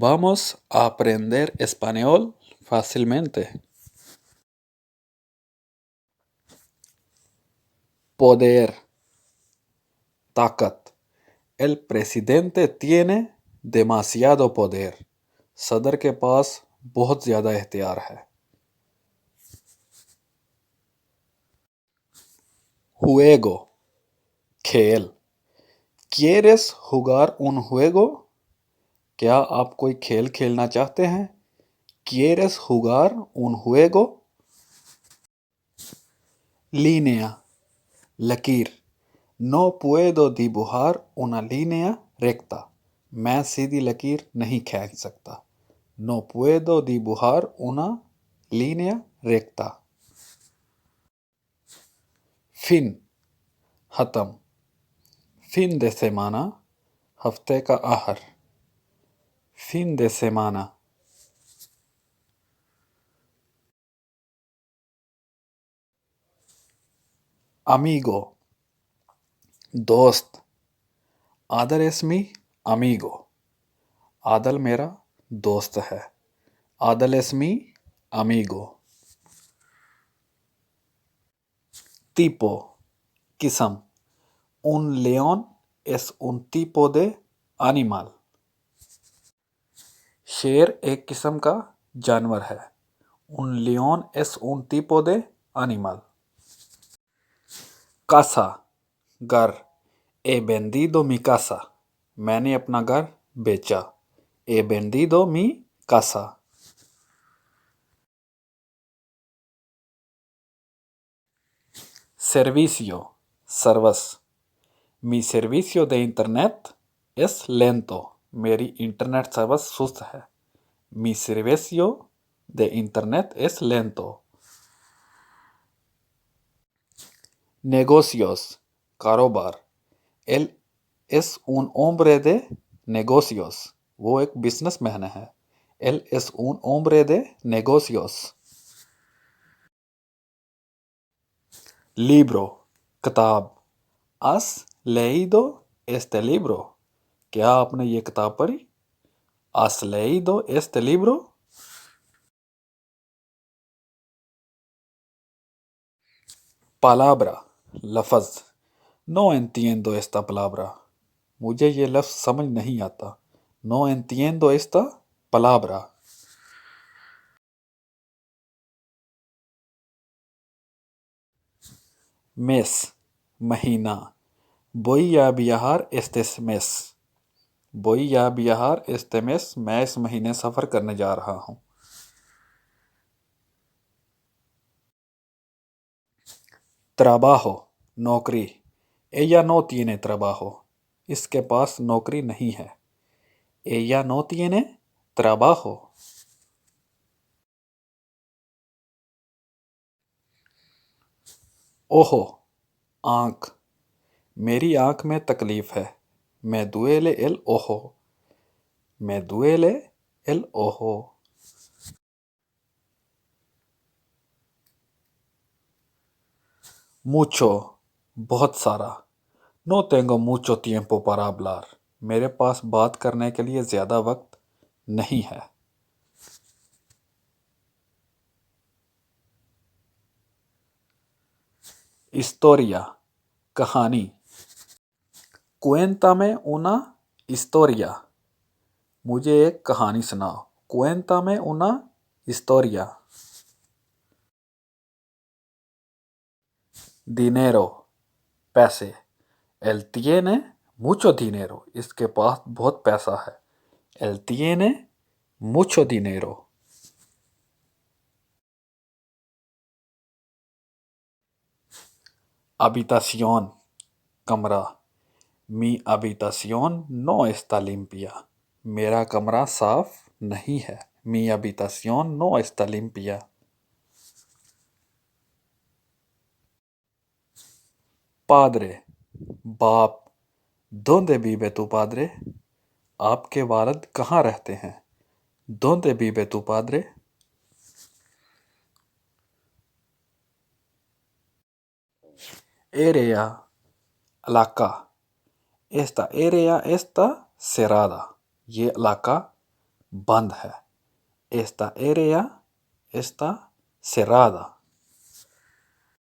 Vamos a aprender español fácilmente. Poder, ताकत. El presidente tiene demasiado poder. सदर के पास बहुत ज़्यादा इख्तियार है. Juego, खेल. ¿Quieres jugar un juego? क्या आप कोई खेल खेलना चाहते हैं? ¿Quieres jugar un juego? Línea, लकीर. No puedo dibujar una línea recta. मैं सीधी लकीर नहीं खींच सकता. No puedo dibujar una línea recta. Fin, खत्म. Fin de semana, हफ्ते का आखिर. Fin de semana. Amigo, दोस्त. आदल es mi amigo. आदल मेरा दोस्त है. आदल es mi amigo. Tipo, किस्म. Un león es un tipo de animal. शेर एक किस्म का जानवर है. Un león es un tipo de animal. Casa, घर. He vendido mi casa. मैंने अपना घर बेचा. He vendido mi casa. Servicio, service. Mi servicio de internet es lento. मेरी इंटरनेट सर्विस सुस्त है. Mi servicio de internet es lento. Negocios, कारोबार. Él es un hombre de negocios. वो एक बिजनेसमैन है. Él es un hombre de negocios. Libro, किताब. ¿Has leído este libro? क्या आपने ये किताब पढ़ी? ¿Has leído este libro? Palabra, लफ्ज़. No entiendo esta palabra. मुझे ये लफ्ज़ समझ नहीं आता. No entiendo esta palabra. Mes, महीना. Voy a viajar este mes. Voy a viajar este mes. मैं इस महीने सफ़र करने जा रहा हूँ. Trabajo, नौकरी. Ella no tiene trabajo. इसके पास नौकरी नहीं है. Ella no tiene trabajo. Ojo, आँख. मेरी आँख में तकलीफ है. Me duele el ojo. Me duele el ojo. Mucho, बहुत सारा. No tengo mucho tiempo para hablar. मेरे पास बात करने के लिए ज़्यादा वक्त नहीं है. Historia, कहानी. Cuéntame una historia. मुझे एक कहानी सुनाओ. Cuéntame una historia. Dinero, पैसे. Él tiene mucho dinero. इसके पास बहुत पैसा है. Él tiene mucho dinero. Habitación, कमरा. Mi habitación no está limpia. मेरा कमरा साफ नहीं है. Mi habitación no está limpia. Padre, बाप. ¿Dónde vive tu padre? आपके वालिद कहाँ रहते हैं? ¿Dónde vive tu padre? Area, इलाका. Esta area está cerrada. ये इलाका बंद है। Esta área está cerrada।